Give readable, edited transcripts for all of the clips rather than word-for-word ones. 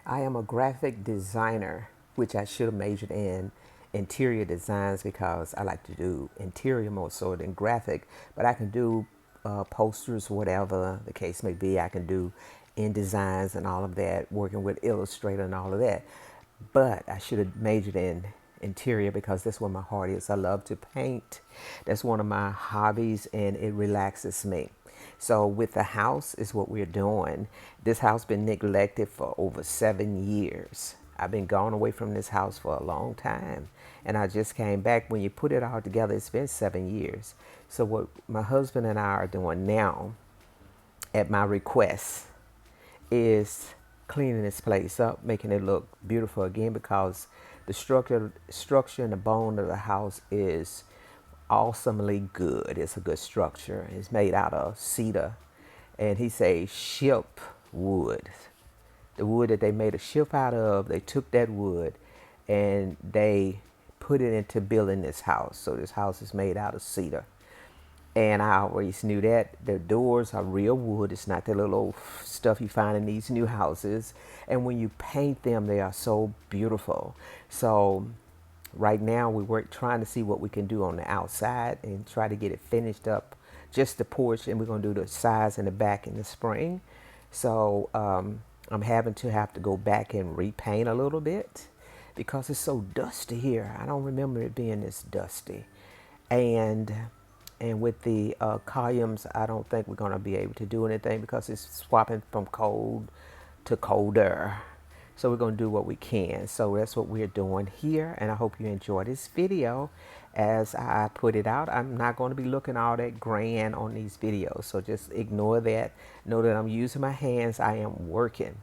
I am a graphic designer, which I should have majored in interior designs because I like to do interior more so than graphic. But I can do posters, whatever the case may be. I can do InDesigns and all of that, working with Illustrator and all of that. But I should have majored in interior because that's where my heart is. I love to paint. That's one of my hobbies and it relaxes me. So with the house is what we're doing. This house been neglected for over 7 years. I've been gone away from this house for a long time. And I just came back. When you put it all together, it's been 7 years. So what my husband and I are doing now at my request is cleaning this place up, making it look beautiful again because the structure and the bone of the house is awesomely good. It's a good structure. It's made out of cedar, and he say ship wood. The wood that they made a ship out of, they took that wood and they put it into building this house. So this house is made out of cedar. And I always knew that the doors are real wood. It's not the little old stuff you find in these new houses. And when you paint them, they are so beautiful. So right now we work trying to see what we can do on the outside and try to get it finished up. Just the porch, and we're gonna do the sides and the back in the spring. So I'm having to have to go back and repaint a little bit because it's so dusty here. I don't remember it being this dusty. And with the columns, I don't think we're going to be able to do anything because it's swapping from cold to colder. So we're going to do what we can. So that's what we're doing here. And I hope you enjoy this video as I put it out. I'm not going to be looking all that grand on these videos. So just ignore that. Know that I'm using my hands. I am working.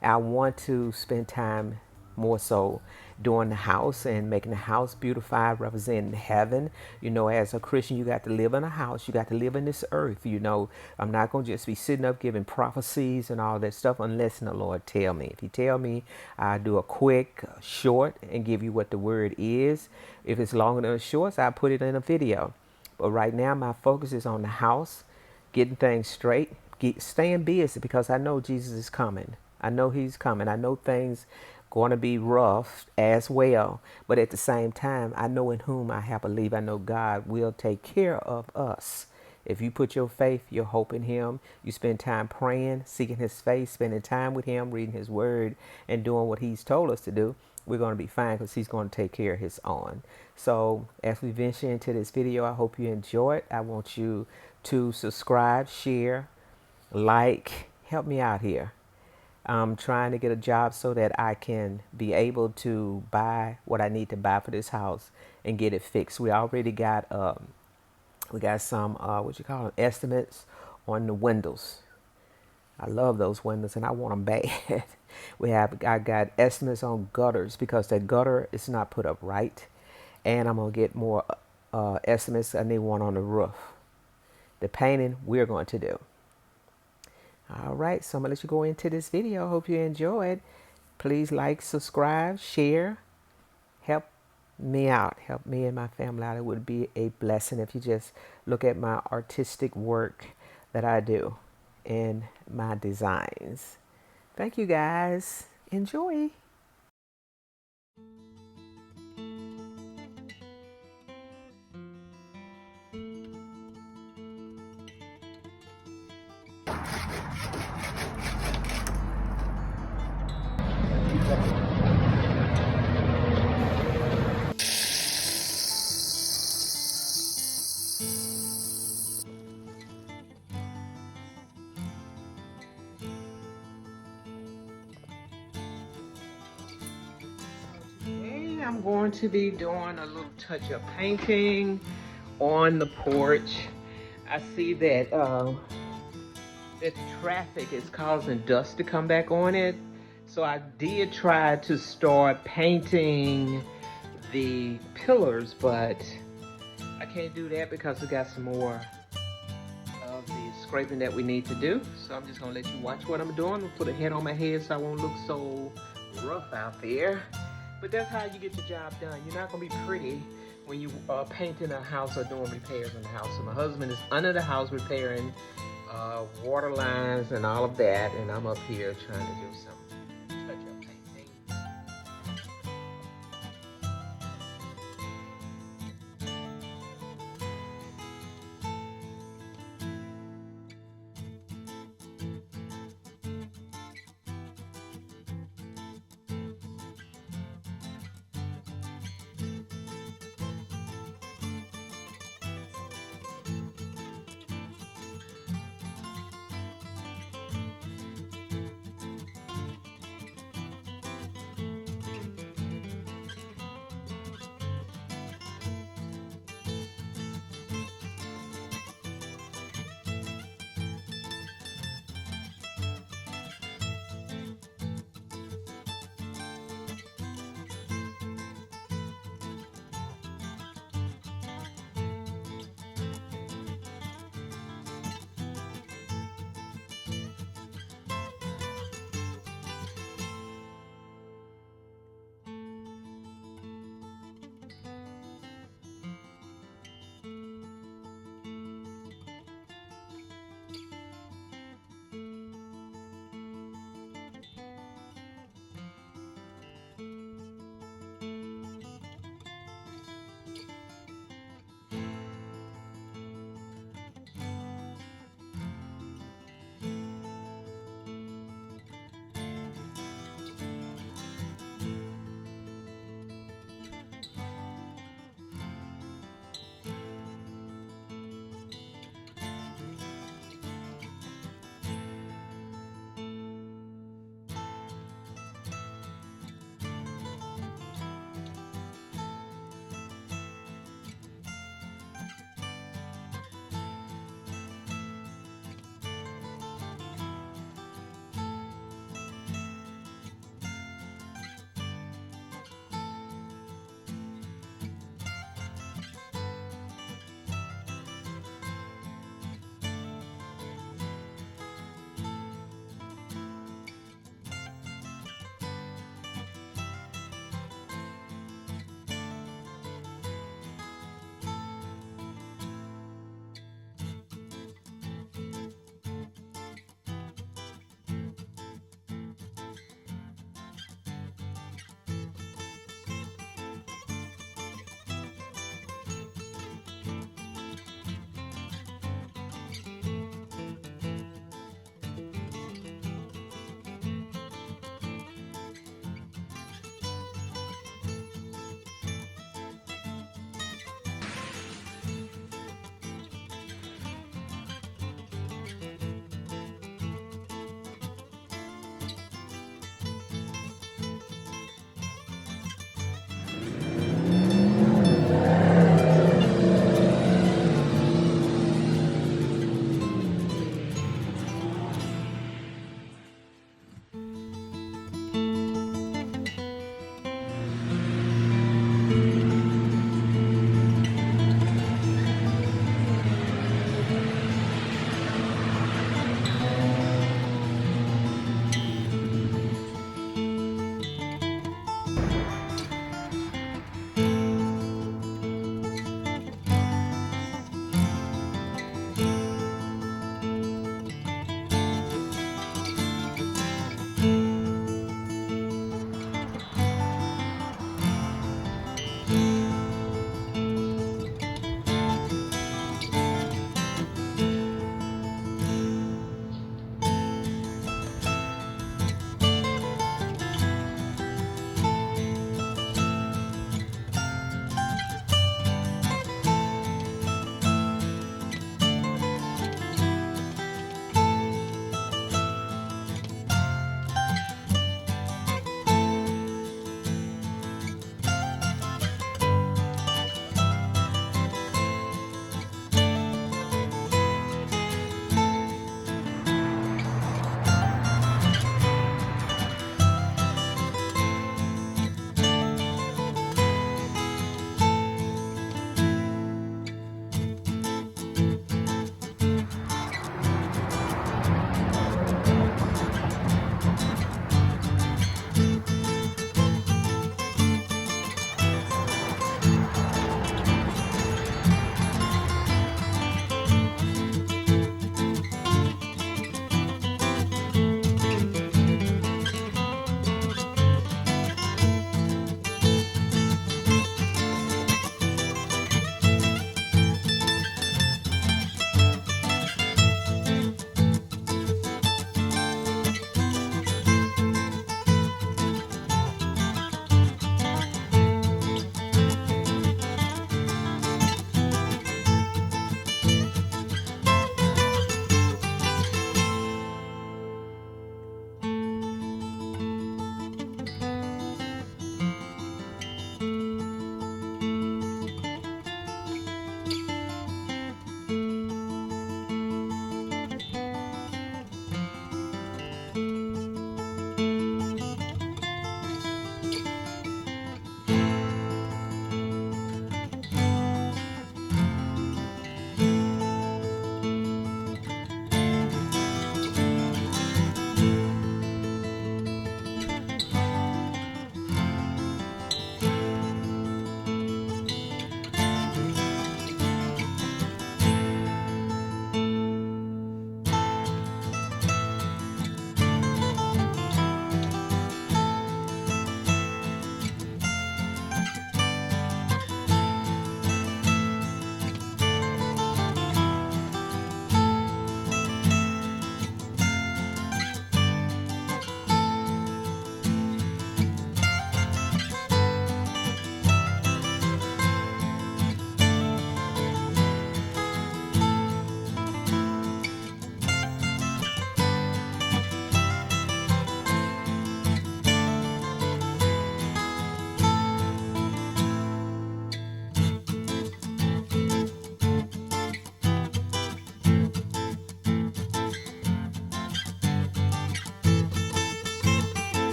I want to spend time more so doing the house and making the house beautified, representing heaven. You know, as a Christian, you got to live in a house. You got to live in this earth. You know, I'm not going to just be sitting up giving prophecies and all that stuff unless the Lord tell me. If he tell me, I do a quick, short, and give you what the word is. If it's longer than a short, I put it in a video. But right now, my focus is on the house, getting things straight, staying busy because I know Jesus is coming. I know he's coming. I know things going to be rough as well. But at the same time, I know in whom I have believed. I know God will take care of us. If you put your faith, your hope in him, you spend time praying, seeking his face, spending time with him, reading his word, and doing what he's told us to do, we're going to be fine because he's going to take care of his own. So as we venture into this video, I hope you enjoy it. I want you to subscribe, share, like, help me out here. I'm trying to get a job so that I can be able to buy what I need to buy for this house and get it fixed. We already got some what you call them, estimates on the windows. I love those windows and I want them bad. I got estimates on gutters because the gutter is not put up right, and I'm gonna get more estimates. I need one on the roof. The painting we're going to do. All right, so I'm gonna let you go into this video. Hope you enjoy it. Please like, subscribe, share, help me out, help me and my family out. It would be a blessing if you just look at my artistic work that I do in my designs. Thank you guys. Enjoy. Today I'm going to be doing a little touch of painting on the porch. I see that that traffic is causing dust to come back on it. So I did try to start painting the pillars, but I can't do that because we got some more of the scraping that we need to do. So I'm just gonna let you watch what I'm doing. I'm gonna put a head on my head so I won't look so rough out there. But that's how you get the job done. You're not gonna be pretty when you are painting a house or doing repairs in the house. So my husband is under the house repairing water lines and all of that, and I'm up here trying to do some touch-up painting.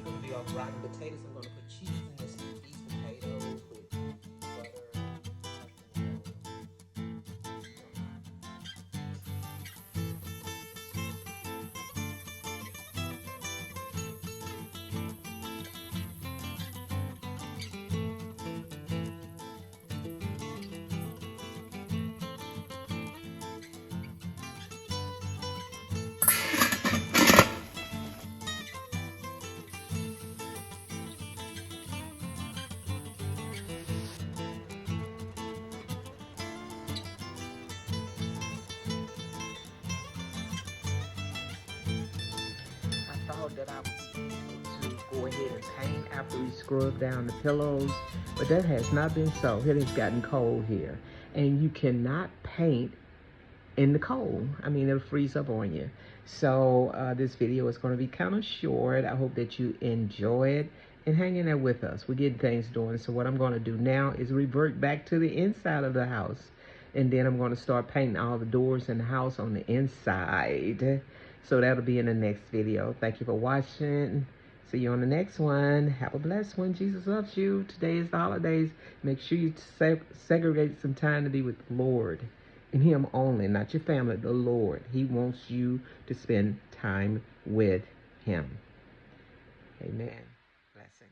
Gonna be all rotten potatoes. I'm gonna put cheese in this these potatoes with butter. I thought that I would be able to go ahead and paint after we scrub down the pillows, but that has not been so. It has gotten cold here, and you cannot paint in the cold. I mean, it'll freeze up on you. So this video is going to be kind of short. I hope that you enjoy it and hang in there with us. We're getting things done. So what I'm going to do now is revert back to the inside of the house. And then I'm going to start painting all the doors in the house on the inside. So that'll be in the next video. Thank you for watching. See you on the next one. Have a blessed one. Jesus loves you. Today is the holidays. Make sure you segregate some time to be with the Lord Him only, not your family, the Lord. He wants you to spend time with Him. Amen. Blessing.